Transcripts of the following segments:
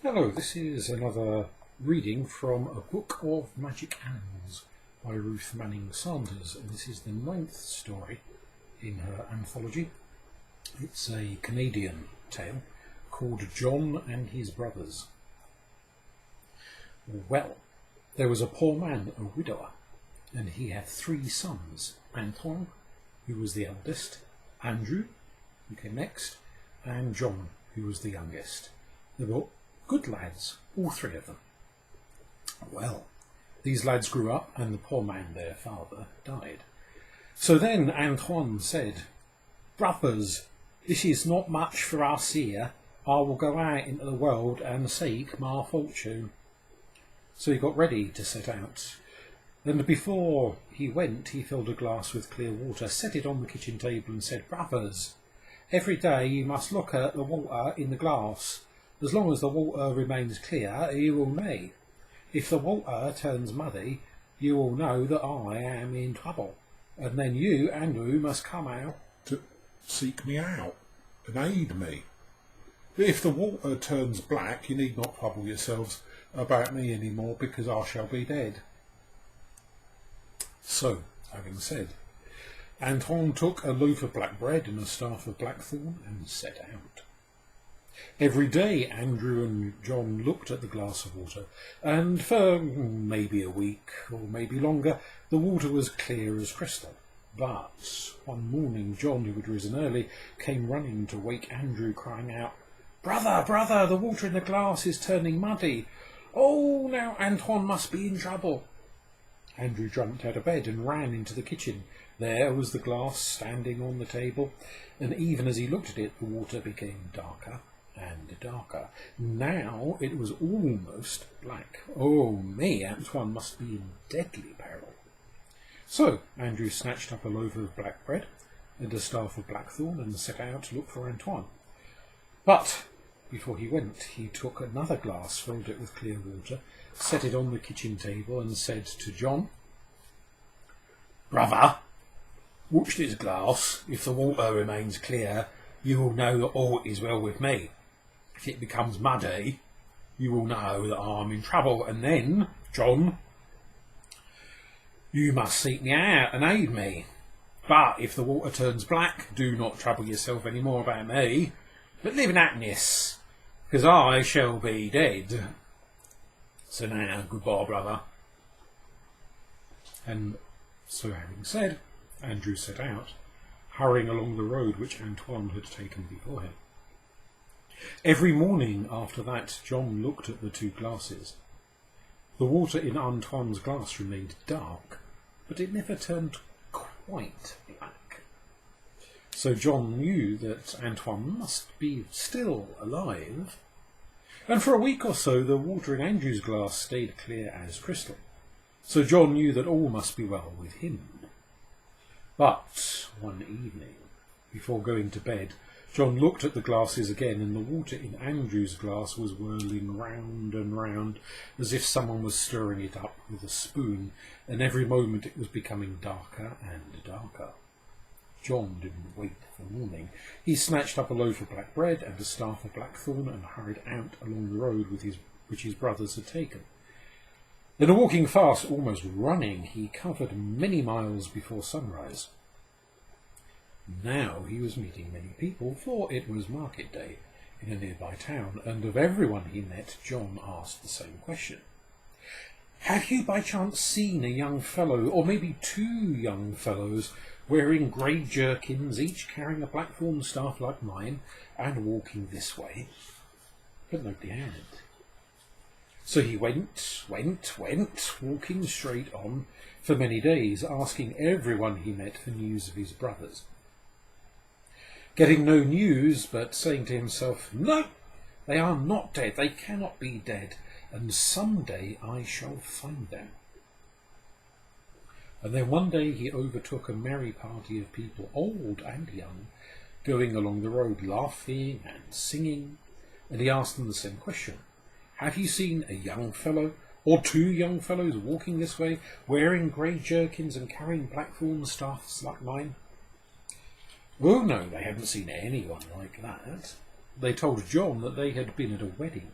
Hello, this is another reading from A Book of Magic Animals by Ruth Manning-Sanders, and this is the 9th story in her anthology. It's a Canadian tale called John and His Brothers. Well, there was a poor man, a widower, and he had 3 sons, Antoine, who was the eldest, Andrew, who came next, and John, who was the youngest. They were good lads, all 3 of them. Well, these lads grew up, and the poor man, their father, died. So then Antoine said, "Brothers, this is not much for us here. I will go out into the world and seek my fortune." So he got ready to set out. And before he went, he filled a glass with clear water, set it on the kitchen table, and said, "Brothers, every day you must look at the water in the glass. As long as the water remains clear, you will know. If the water turns muddy, you will know that I am in trouble. And then you, Andrew, must come out to seek me out and aid me. But if the water turns black, you need not trouble yourselves about me any more, because I shall be dead." So, having said, Antoine took a loaf of black bread and a staff of blackthorn and set out. Every day Andrew and John looked at the glass of water, and for maybe a week or maybe longer the water was clear as crystal. But one morning John, who had risen early, came running to wake Andrew, crying out, "Brother, brother, the water in the glass is turning muddy. Oh, now Antoine must be in trouble." Andrew jumped out of bed and ran into the kitchen. There was the glass standing on the table, and even as he looked at it, the water became darker and darker. Now it was almost black. Oh me, Antoine must be in deadly peril. So Andrew snatched up a loaf of black bread and a staff of blackthorn and set out to look for Antoine. But before he went, he took another glass, filled it with clear water, set it on the kitchen table, and said to John, "Brother, watch this glass. If the water remains clear, you will know that all is well with me. If it becomes muddy, you will know that I am in trouble. And then, John, you must seek me out and aid me. But if the water turns black, do not trouble yourself any more about me, but live in happiness, because I shall be dead. So now, goodbye, brother." And so having said, Andrew set out, hurrying along the road which Antoine had taken before him. Every morning after that, John looked at the 2 glasses. The water in Antoine's glass remained dark, but it never turned quite black. So John knew that Antoine must be still alive, and for a week or so the water in Andrew's glass stayed clear as crystal. So John knew that all must be well with him. But one evening, before going to bed, John looked at the glasses again, and the water in Andrew's glass was whirling round and round, as if someone was stirring it up with a spoon, and every moment it was becoming darker and darker. John didn't wait for morning. He snatched up a loaf of black bread and a staff of blackthorn and hurried out along the road which his brothers had taken. Then, walking fast, almost running, he covered many miles before sunrise. Now he was meeting many people, for it was market day in a nearby town, and of everyone he met, John asked the same question. "Have you by chance seen a young fellow, or maybe 2 young fellows, wearing grey jerkins, each carrying a blackthorn staff like mine, and walking this way?" But nobody had. So he went, walking straight on for many days, asking everyone he met for news of his brothers. Getting no news, but saying to himself, "No, they are not dead, they cannot be dead, and some day I shall find them." And then one day he overtook a merry party of people, old and young, going along the road, laughing and singing, and he asked them the same question. "Have you seen a young fellow, or 2 young fellows walking this way, wearing grey jerkins and carrying blackthorn staffs like mine?" Well, no, they hadn't seen anyone like that. They told John that they had been at a wedding,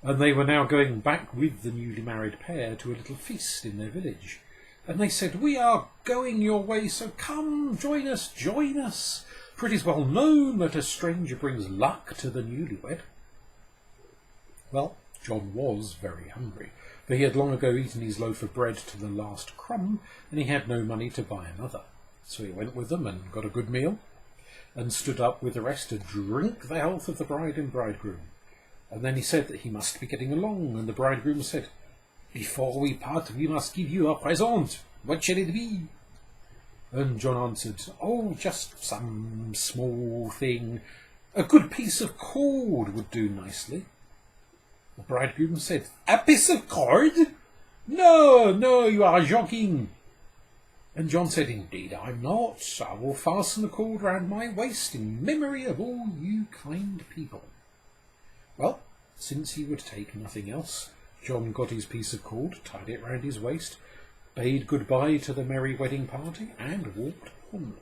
and they were now going back with the newly married pair to a little feast in their village. And they said, "We are going your way, so come, join us, join us. For it is well known that a stranger brings luck to the newlywed." Well, John was very hungry, for he had long ago eaten his loaf of bread to the last crumb, and he had no money to buy another. So he went with them and got a good meal, and stood up with the rest to drink the health of the bride and bridegroom. And then he said that he must be getting along, and the bridegroom said, "Before we part, we must give you a present. What shall it be?" And John answered, "Oh, just some small thing. A good piece of cord would do nicely." The bridegroom said, "A piece of cord? No, no, you are joking." And John said, "Indeed I'm not. I will fasten the cord round my waist in memory of all you kind people." Well, since he would take nothing else, John got his piece of cord, tied it round his waist, bade goodbye to the merry wedding party, and walked on.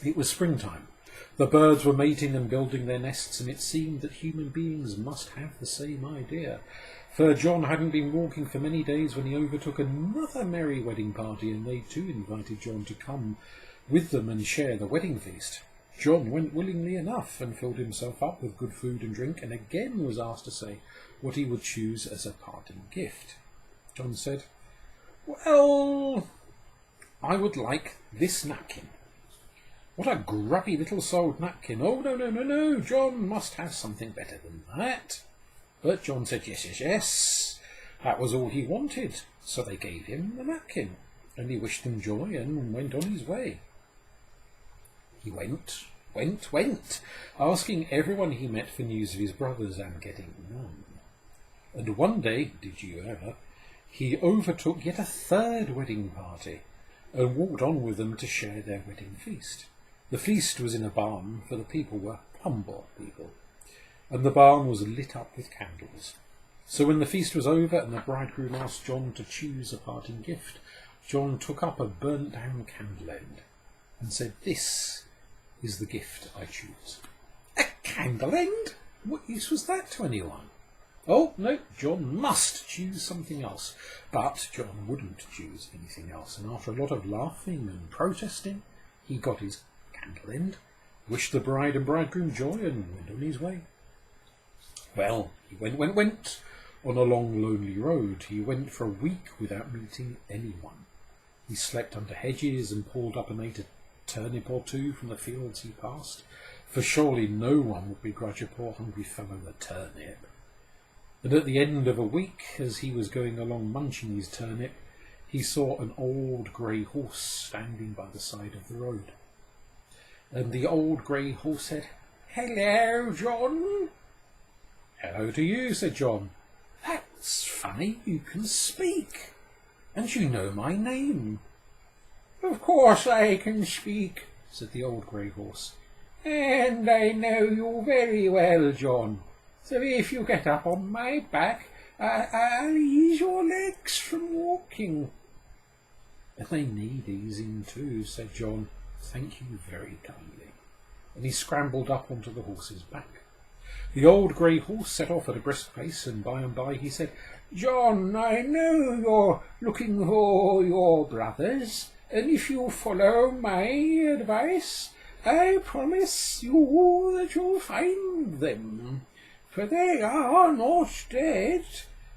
It was springtime. The birds were mating and building their nests, and it seemed that human beings must have the same idea. For John hadn't been walking for many days when he overtook another merry wedding party, and they too invited John to come with them and share the wedding feast. John went willingly enough and filled himself up with good food and drink, and again was asked to say what he would choose as a parting gift. John said, "Well, I would like this napkin." "What a grubby little souled napkin. Oh, no, no, no, no, John must have something better than that." But John said yes, yes, yes. That was all he wanted. So they gave him the napkin, and he wished them joy and went on his way. He went, asking everyone he met for news of his brothers and getting none. And one day, did you ever, he overtook yet a third wedding party and walked on with them to share their wedding feast. The feast was in a barn, for the people were humble people, and the barn was lit up with candles. So when the feast was over and the bridegroom asked John to choose a parting gift, John took up a burnt-down candle end and said, "This is the gift I choose." "A candle end? What use was that to anyone?" Oh, no, John must choose something else. But John wouldn't choose anything else, and after a lot of laughing and protesting, he got his candle end, wished the bride and bridegroom joy, and went on his way. Well, he went on a long, lonely road. He went for a week without meeting anyone. He slept under hedges and pulled up and ate a turnip or two from the fields he passed, for surely no one would begrudge a poor hungry fellow a turnip. And at the end of a week, as he was going along munching his turnip, he saw an old grey horse standing by the side of the road. And the old grey horse said, "Hello, John." "Hello to you," said John. "That's funny, you can speak, and you know my name." "Of course I can speak," said the old grey horse, "and I know you very well, John. So if you get up on my back, I'll ease your legs from walking." "And they need easing too," said John. "Thank you very kindly." And he scrambled up onto the horse's back. The old grey horse set off at a brisk pace, and by he said, "John, I know you're looking for your brothers, and if you follow my advice, I promise you that you'll find them. For they are not dead.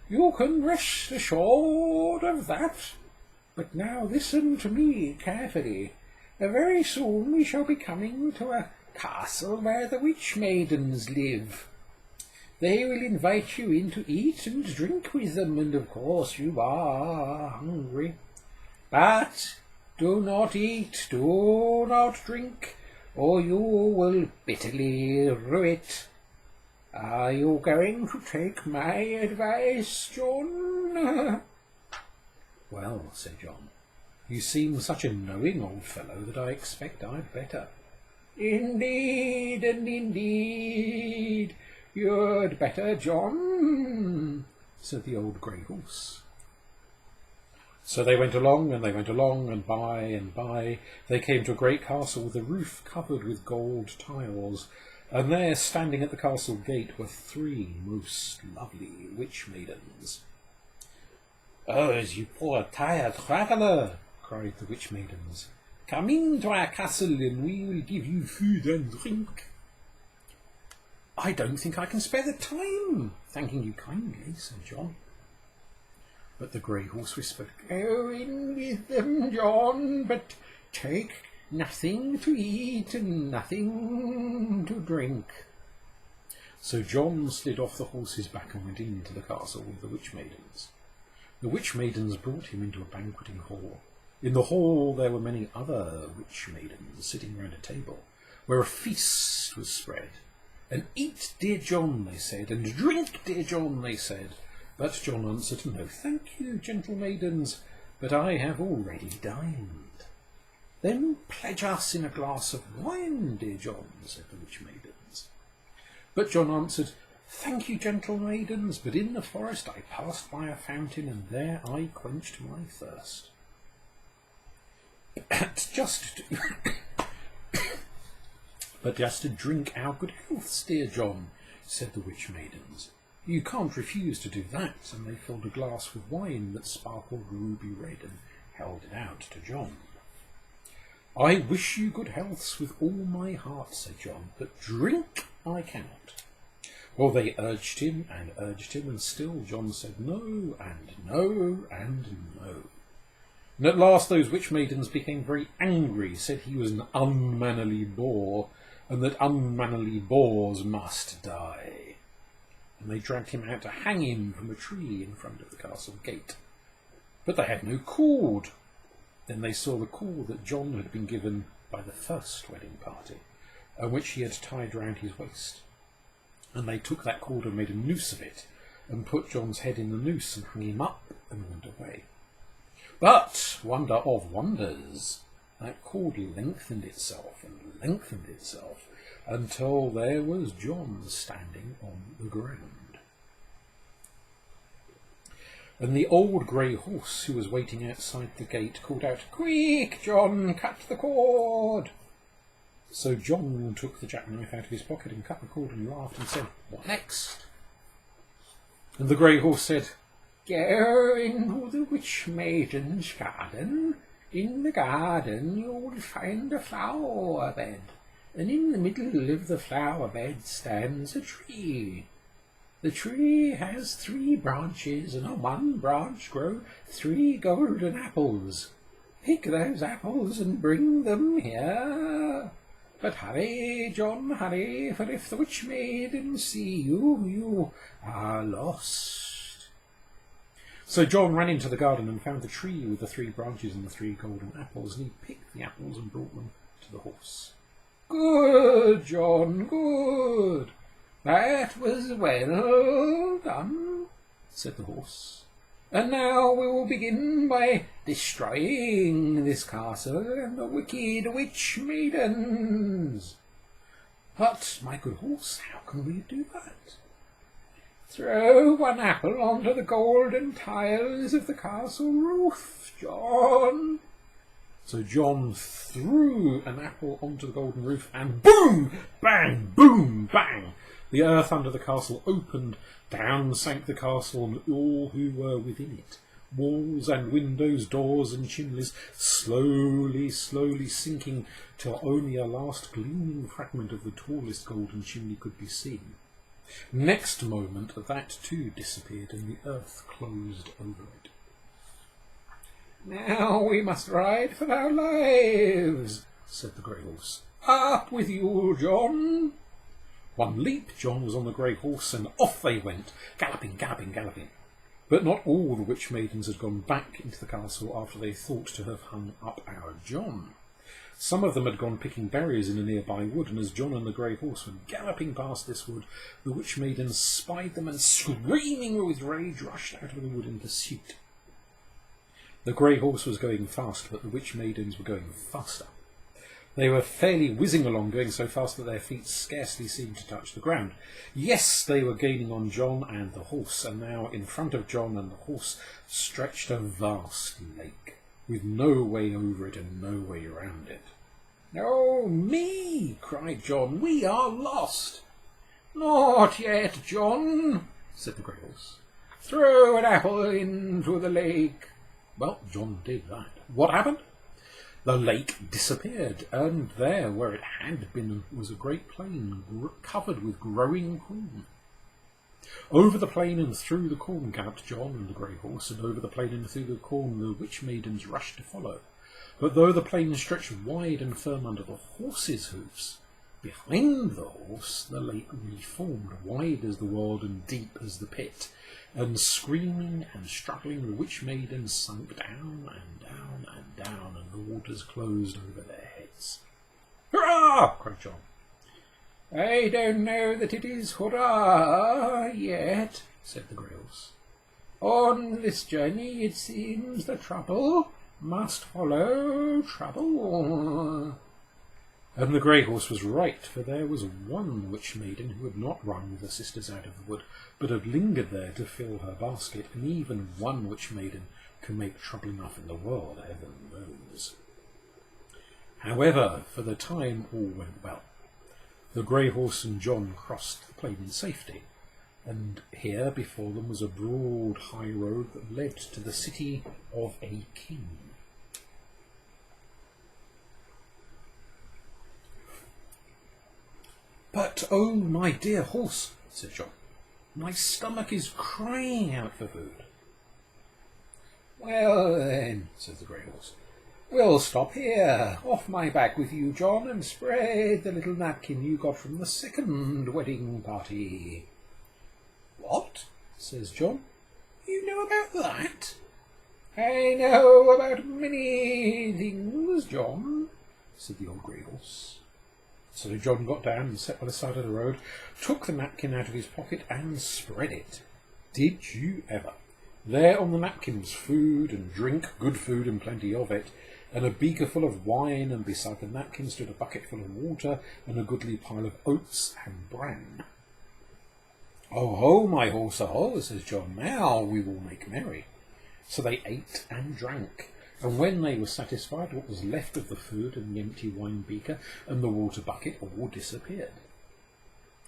You can rest assured of that. But now listen to me carefully. Very soon we shall be coming to a castle where the witch maidens live. They will invite you in to eat and drink with them, and of course you are hungry. But do not eat, do not drink, or you will bitterly rue it. Are you going to take my advice, John?" "Well," said John, "you seem such a knowing old fellow that I expect I'd better." "Indeed and indeed, you'd better, John," said the old grey horse. So they went along, and by they came to a great castle with a roof covered with gold tiles, and there, standing at the castle gate, were 3 most lovely witch maidens. "Oh, you poor tired traveller," cried the witch maidens, "come into our castle and we will give you food and drink." "I don't think I can spare the time, thanking you kindly," said John. But the grey horse whispered, "Go in with them, John, but take nothing to eat and nothing to drink." So John slid off the horse's back and went into the castle with the witch maidens. The witch maidens brought him into a banqueting hall. In the hall there were many other witch maidens sitting round a table, where a feast was spread. "And eat, dear John," they said, "and drink, dear John," they said. But John answered, "No, thank you, gentle maidens, but I have already dined." "Then pledge us in a glass of wine, dear John," said the witch maidens. But John answered, "Thank you, gentle maidens, but in the forest I passed by a fountain, and there I quenched my thirst." But just to drink our good healths, dear John," said the witch maidens. "You can't refuse to do that," and they filled a glass with wine that sparkled ruby red and held it out to John. "I wish you good healths with all my heart," said John, "but drink I cannot." Well, they urged him, and still John said no, and no, and no. And at last those witch maidens became very angry, said he was an unmannerly boor, and that unmannerly boors must die. And they dragged him out to hang him from a tree in front of the castle gate. But they had no cord. Then they saw the cord that John had been given by the first wedding party, and which he had tied round his waist. And they took that cord and made a noose of it, and put John's head in the noose and hung him up and went away. But, wonder of wonders, that cord lengthened itself and lengthened itself until there was John standing on the ground. And the old grey horse, who was waiting outside the gate, called out, "Quick, John, cut the cord!" So John took the jackknife out of his pocket and cut the cord and laughed and said, "What next?" And the grey horse said, "Go into the witch maiden's garden. In the garden you will find a flower bed, and in the middle of the flower bed stands a tree. The tree has 3 branches, and on one branch grow 3 golden apples. Pick those apples and bring them here. But hurry, John, hurry, for if the witch maidens see you, you are lost." So John ran into the garden and found the tree with the 3 branches and the 3 golden apples, and he picked the apples and brought them to the horse. "Good, John, good. That was well done," said the horse. "And now we will begin by destroying this castle and the wicked witch maidens." "But, my good horse, how can we do that?" "Throw 1 apple onto the golden tiles of the castle roof, John." So John threw an apple onto the golden roof, and boom, bang, boom, bang. The earth under the castle opened, down sank the castle and all who were within it. Walls and windows, doors and chimneys, slowly, slowly sinking, till only a last gleaming fragment of the tallest golden chimney could be seen. Next moment that too disappeared, and the earth closed over it. "Now we must ride for our lives," said the grey horse. "Up with you, John." One leap, John was on the grey horse, and off they went, galloping, galloping, galloping. But not all the witch maidens had gone back into the castle after they thought to have hung up our John. Some of them had gone picking berries in a nearby wood, and as John and the grey horse were galloping past this wood, the witch maidens spied them and, screaming with rage, rushed out of the wood in pursuit. The grey horse was going fast, but the witch maidens were going faster. They were fairly whizzing along, going so fast that their feet scarcely seemed to touch the ground. Yes, they were gaining on John and the horse, and now in front of John and the horse stretched a vast lake, with no way over it and no way around it. "No, me!" cried John. "We are lost." "Not yet, John," said the grey horse. "Throw an apple into the lake." Well, John did that. What happened? The lake disappeared, and there, where it had been, was a great plain covered with growing corn. Over the plain and through the corn galloped John and the grey horse, and over the plain and through the corn the witch maidens rushed to follow. But though the plain stretched wide and firm under the horse's hoofs, behind the horse the lake reformed, wide as the world and deep as the pit, and screaming and struggling the witch maidens sunk down and down and down, and the waters closed over their heads. "Hurrah!" cried John. "I don't know that it is hurrah yet," said the grey horse. "On this journey it seems the trouble must follow trouble." And the grey horse was right, for there was one witch maiden who had not run with her sisters out of the wood, but had lingered there to fill her basket, and even one witch maiden can make trouble enough in the world, heaven knows. However, for the time all went well. The grey horse and John crossed the plain in safety, and here before them was a broad high road that led to the city of a king. "But, oh, my dear horse," said John, "my stomach is crying out for food." "Well, then," said the grey horse, "we'll stop here. Off my back with you, John, and spread the little napkin you got from the second wedding party." "What?" says John. "You know about that?" "I know about many things, John," said the old grey horse. So John got down and sat by the side of the road, took the napkin out of his pocket and spread it. Did you ever? There on the napkin was food and drink, good food and plenty of it, and a beaker full of wine, and beside the napkin stood a bucket full of water and a goodly pile of oats and bran. "Oh ho, my horse, oh," says John, "now we will make merry." So they ate and drank, and when they were satisfied, what was left of the food and the empty wine beaker and the water bucket all disappeared.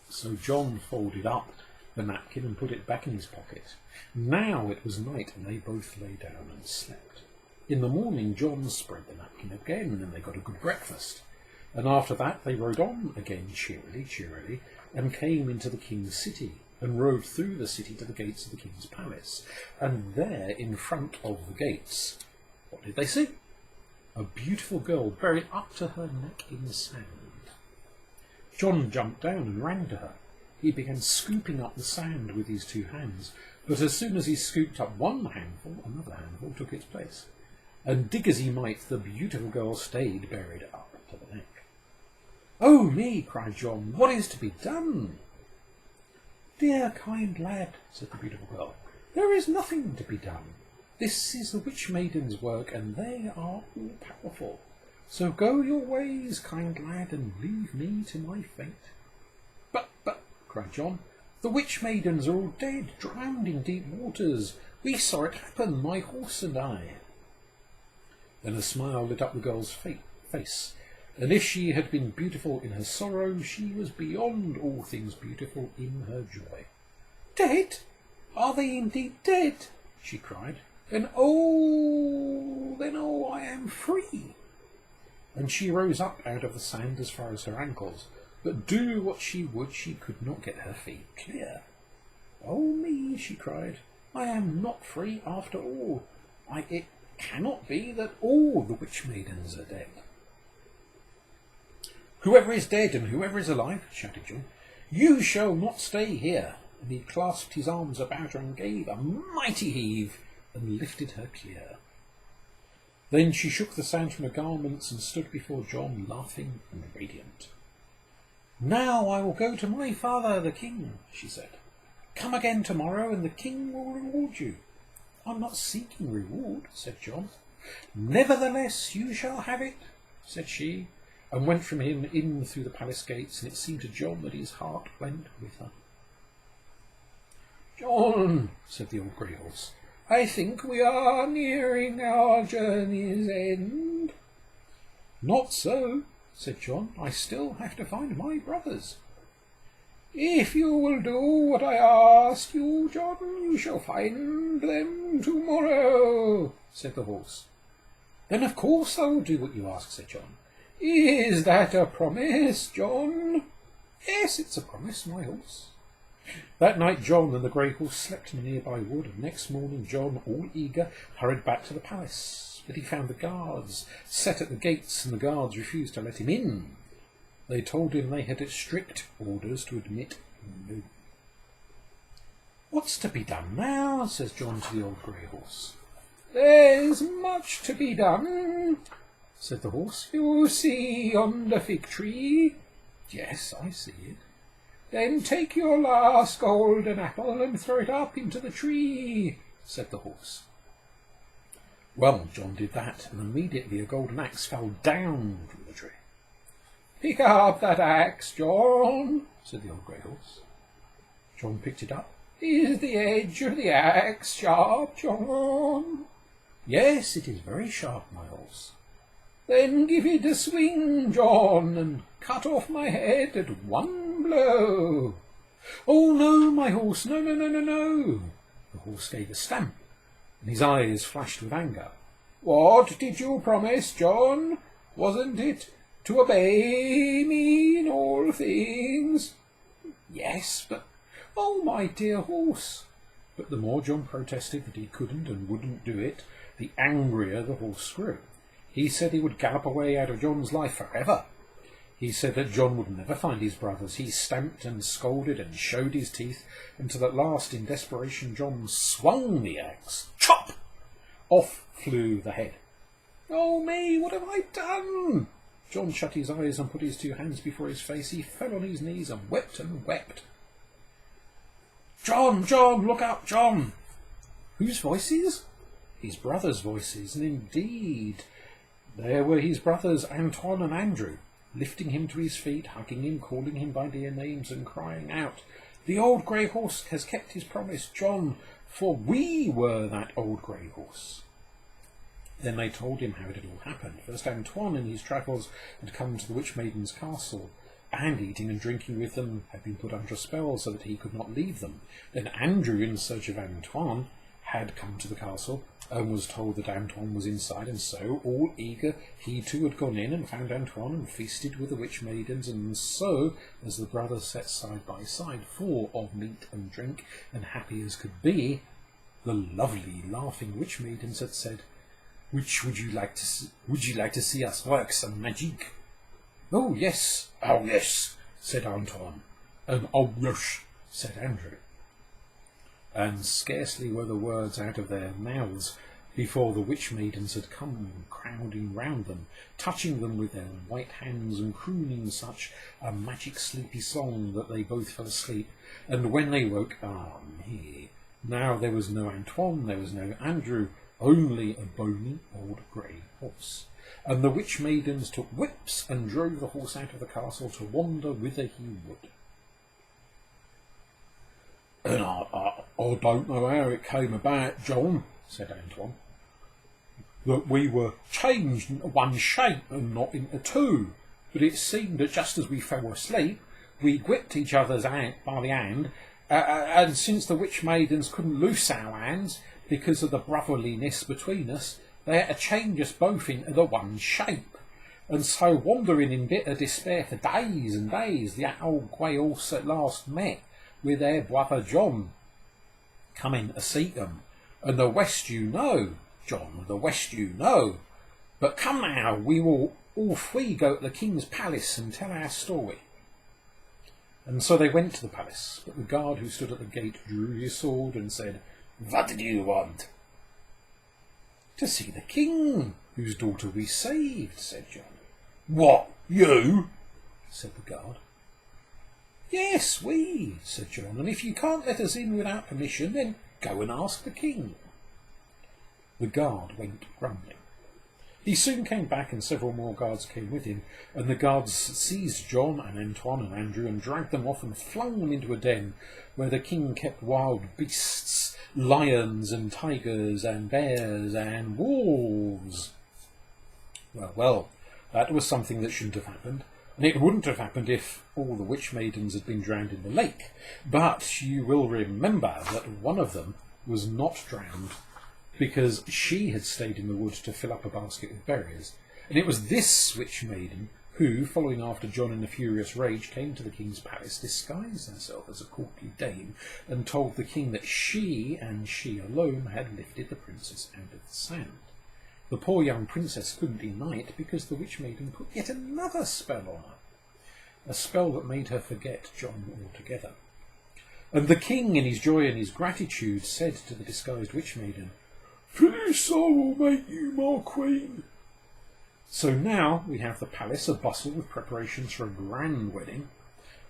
So John folded up the napkin and put it back in his pocket. Now it was night, and they both lay down and slept. In the morning John spread the napkin again, and they got a good breakfast. And after that they rode on again cheerily, and came into the king's city, and rode through the city to the gates of the king's palace. And there, in front of the gates, what did they see? A beautiful girl buried up to her neck in the sand. John jumped down and ran to her. He began scooping up the sand with his two hands, but as soon as he scooped up one handful, another handful took its place. And dig as he might, the beautiful girl stayed buried up to the neck. "Oh me!" cried John, "what is to be done?" "Dear kind lad," said the beautiful girl, "there is nothing to be done. This is the witch maiden's work, and they are all powerful. So go your ways, kind lad, and leave me to my fate." But, cried John, "the witch maidens are all dead, drowned in deep waters. We saw it happen, my horse and I." Then a smile lit up the girl's face, and if she had been beautiful in her sorrow, she was beyond all things beautiful in her joy. "Dead? Are they indeed dead?" she cried. Then oh, I am free." And she rose up out of the sand as far as her ankles, but do what she would, she could not get her feet clear. "Oh me," she cried, "I am not free after all. It cannot be that all the witch maidens are dead." "Whoever is dead and whoever is alive," shouted John, "you shall not stay here." And he clasped his arms about her and gave a mighty heave and lifted her clear. Then she shook the sand from her garments and stood before John, laughing and radiant. "Now I will go to my father, the king," she said. "Come again tomorrow, and the king will reward you." "I'm not seeking reward," said John. "Nevertheless, you shall have it," said she, and went from him in through the palace gates, and it seemed to John that his heart went with her. "John," said the old grey horse, "I think we are nearing our journey's end." "Not so," said John. I still have to find my brothers. If you will do what I ask you, John, you shall find them tomorrow, said the horse. Then of course I will do what you ask, said John. Is that a promise, John? Yes, it's a promise, my horse. That night John and the grey horse slept in a nearby wood, and next morning John, all eager, hurried back to the palace. But he found the guards set at the gates, and the guards refused to let him in. They told him they had strict orders to admit no. What's to be done now? Says John to the old grey horse. There's much to be done, said the horse. You see yonder fig tree? Yes, I see it. Then take your last golden apple and throw it up into the tree, said the horse. Well, John did that, and immediately a golden axe fell down from the tree. Pick up that axe, John, said the old grey horse. John picked it up. Is the edge of the axe sharp, John? Yes, it is very sharp, my horse. Then give it a swing, John, and cut off my head at one blow. Oh, no, my horse, no, no, no, no, no. The horse gave a stamp, and his eyes flashed with anger. What did you promise, John? Wasn't it to obey me in all things? Yes, but, oh, my dear horse. But the more John protested that he couldn't and wouldn't do it, the angrier the horse grew. He said he would gallop away out of John's life forever. He said that John would never find his brothers. He stamped and scolded and showed his teeth, until at last, in desperation, John swung the axe. Chop! Off flew the head. Oh me, what have I done? John shut his eyes and put his two hands before his face. He fell on his knees and wept and wept. John, John, look up, John! Whose voices? His brothers' voices, and indeed there were his brothers Antoine and Andrew, lifting him to his feet, hugging him, calling him by dear names, and crying out, The old grey horse has kept his promise, John, for we were that old grey horse. Then they told him how it had all happened. First Antoine in his travels had come to the witch maiden's castle, and eating and drinking with them had been put under a spell so that he could not leave them. Then Andrew, in search of Antoine, had come to the castle and was told that Antoine was inside, and so, all eager, he too had gone in and found Antoine and feasted with the witch maidens, and so, as the brothers sat side by side, full of meat and drink, and happy as could be, the lovely, laughing witch maidens had said, Which would you like to see us work some magic? Oh yes, said Antoine, and oh yes, said Andrew. And scarcely were the words out of their mouths before the witch maidens had come crowding round them, touching them with their white hands and crooning such a magic sleepy song that they both fell asleep. And when they woke, me! Now there was no Antoine, there was no Andrew, only a bony old grey horse. And the witch maidens took whips and drove the horse out of the castle to wander whither he would. And I don't know how it came about, John, said Antoine, that we were changed into one shape and not into two, but it seemed that just as we fell asleep, we gripped each other's hand by the hand, and since the witch maidens couldn't loose our hands because of the brotherliness between us, they had to change us both into the one shape. And so, wandering in bitter despair for days and days, the old grey horse at last met with their brother John, coming to seek them. And the West you know, John, the West you know. But come now, we will all three go to the king's palace and tell our story. And so they went to the palace, but the guard who stood at the gate drew his sword and said, What do you want? To see the king, whose daughter we saved, said John. What, you? Said the guard. Yes, we, said John, and if you can't let us in without permission, then go and ask the king. The guard went grumbling. He soon came back, and several more guards came with him, and the guards seized John and Antoine and Andrew and dragged them off and flung them into a den where the king kept wild beasts, lions and tigers and bears and wolves. Well, That was something that shouldn't have happened. And it wouldn't have happened if all the witch maidens had been drowned in the lake. But you will remember that one of them was not drowned because she had stayed in the wood to fill up a basket with berries. And it was this witch maiden who, following after John in a furious rage, came to the king's palace, disguised herself as a courtly dame, and told the king that she, and she alone, had lifted the princess out of the sand. The poor young princess couldn't deny it because the witch maiden put yet another spell on her, a spell that made her forget John altogether. And the king, in his joy and his gratitude, said to the disguised witch maiden, "For this I will make you my queen." So now we have the palace abustle with preparations for a grand wedding,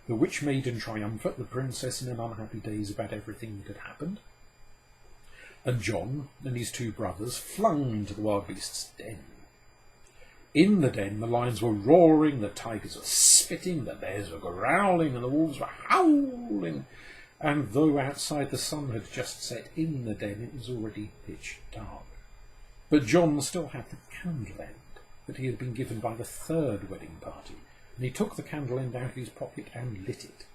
the witch maiden triumphant, the princess in an unhappy daze about everything that had happened, and John and his two brothers flung to the wild beast's den. In the den the lions were roaring, the tigers were spitting, the bears were growling, and the wolves were howling, and though outside the sun had just set, in the den it was already pitch dark. But John still had the candle end that he had been given by the third wedding party, and he took the candle end out of his pocket and lit it.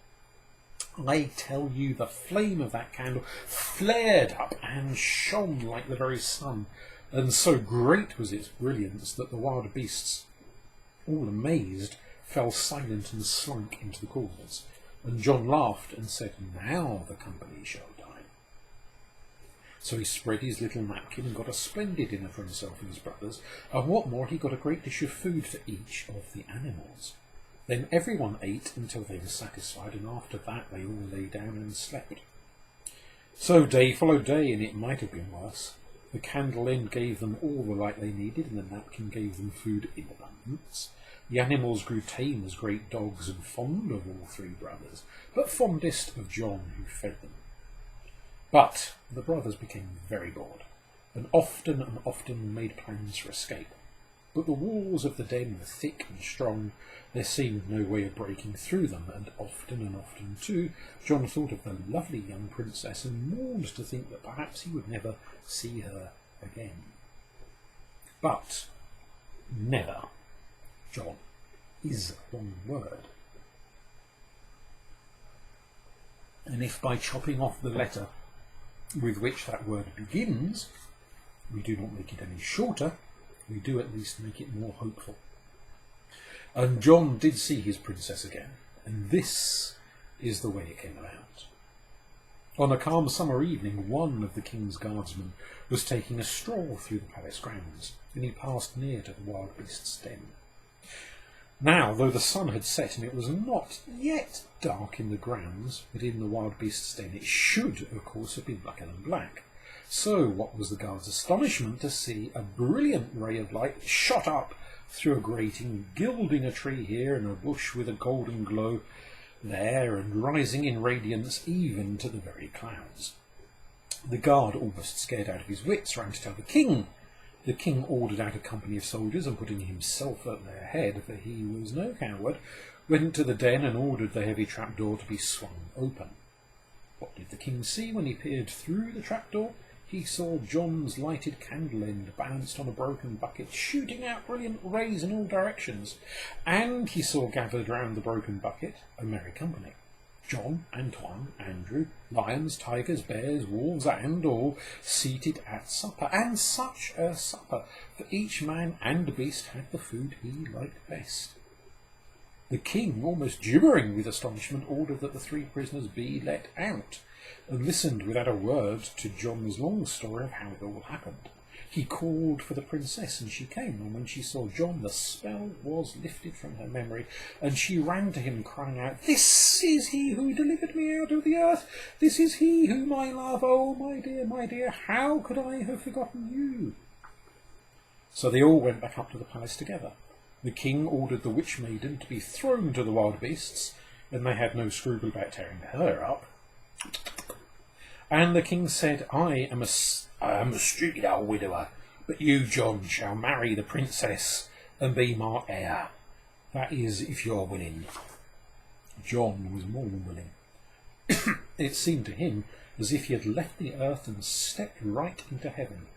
I tell you, the flame of that candle flared up and shone like the very sun, and so great was its brilliance that the wild beasts, all amazed, fell silent and slunk into the corners, and John laughed and said, "Now the company shall dine." So he spread his little napkin and got a splendid dinner for himself and his brothers, and what more, he got a great dish of food for each of the animals. Then everyone ate until they were satisfied, and after that they all lay down and slept. So day followed day, and it might have been worse. The candle end gave them all the light they needed, and the napkin gave them food in abundance. The animals grew tame as great dogs and fond of all three brothers, but fondest of John, who fed them. But the brothers became very bored, and often made plans for escape. But the walls of the den were thick and strong, there seemed no way of breaking through them, and often too, John thought of the lovely young princess and mourned to think that perhaps he would never see her again. But never, John, is one word. And if by chopping off the letter with which that word begins, we do not make it any shorter, we do at least make it more hopeful. And John did see his princess again, and this is the way it came about. On a calm summer evening, one of the king's guardsmen was taking a stroll through the palace grounds, and he passed near to the wild beast's den. Now, though the sun had set and it was not yet dark in the grounds, but in the wild beast's den it should, of course, have been blacker than black. So what was the guard's astonishment to see a brilliant ray of light shot up through a grating, gilding a tree here and a bush with a golden glow there, and rising in radiance even to the very clouds. The guard, almost scared out of his wits, ran to tell the king. The king ordered out a company of soldiers, and putting himself at their head, for he was no coward, went to the den and ordered the heavy trapdoor to be swung open. What did the king see when he peered through the trapdoor? He saw John's lighted candle end balanced on a broken bucket, shooting out brilliant rays in all directions, and he saw gathered round the broken bucket a merry company. John, Antoine, Andrew, lions, tigers, bears, wolves, and all seated at supper, and such a supper, for each man and beast had the food he liked best. The king, almost gibbering with astonishment, ordered that the three prisoners be let out, and listened without a word to John's long story of how it all happened. He called for the princess, and she came, and when she saw John, the spell was lifted from her memory, and she ran to him, crying out, "This is he who delivered me out of the earth! This is he whom I love! Oh, my dear, how could I have forgotten you?" So they all went back up to the palace together. The king ordered the witch maiden to be thrown to the wild beasts, and they had no scruple about tearing her up. And the king said, I am a stupid old widower, but you, John, shall marry the princess and be my heir. That is, if you're willing." John was more than willing. It seemed to him as if he had left the earth and stepped right into heaven.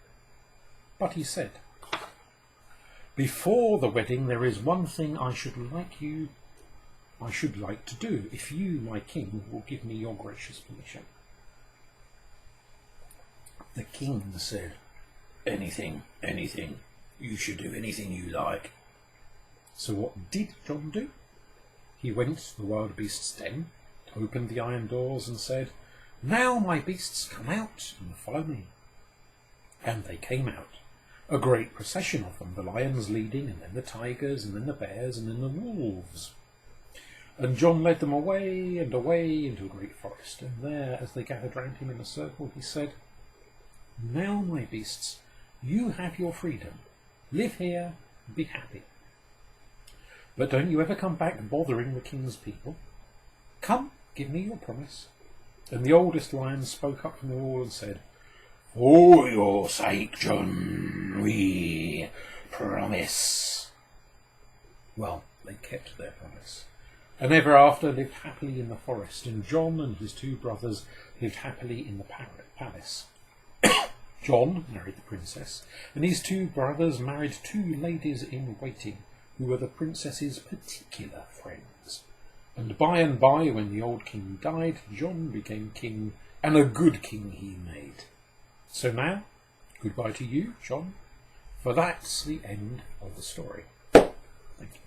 But he said, Before the wedding, there is one thing I should like to do, if you, my king, will give me your gracious permission." The king said, "Anything, anything. You should do anything you like." So what did John do? He went to the wild beast's den, opened the iron doors and said, "Now, my beasts, come out and follow me." And they came out, a great procession of them, the lions leading, and then the tigers, and then the bears, and then the wolves. And John led them away and away into a great forest, and there, as they gathered round him in a circle, he said, "Now, my beasts, you have your freedom. Live here and be happy. But don't you ever come back bothering the king's people. Come, give me your promise." And the oldest lion spoke up from the wall and said, "For your sake, John, we promise." Well, they kept their promise, and ever after lived happily in the forest, and John and his 2 brothers lived happily in the palace. John married the princess, and his 2 brothers married 2 ladies in waiting, who were the princess's particular friends. And by, when the old king died, John became king, and a good king he made. So now, goodbye to you, John, for that's the end of the story. Thank you.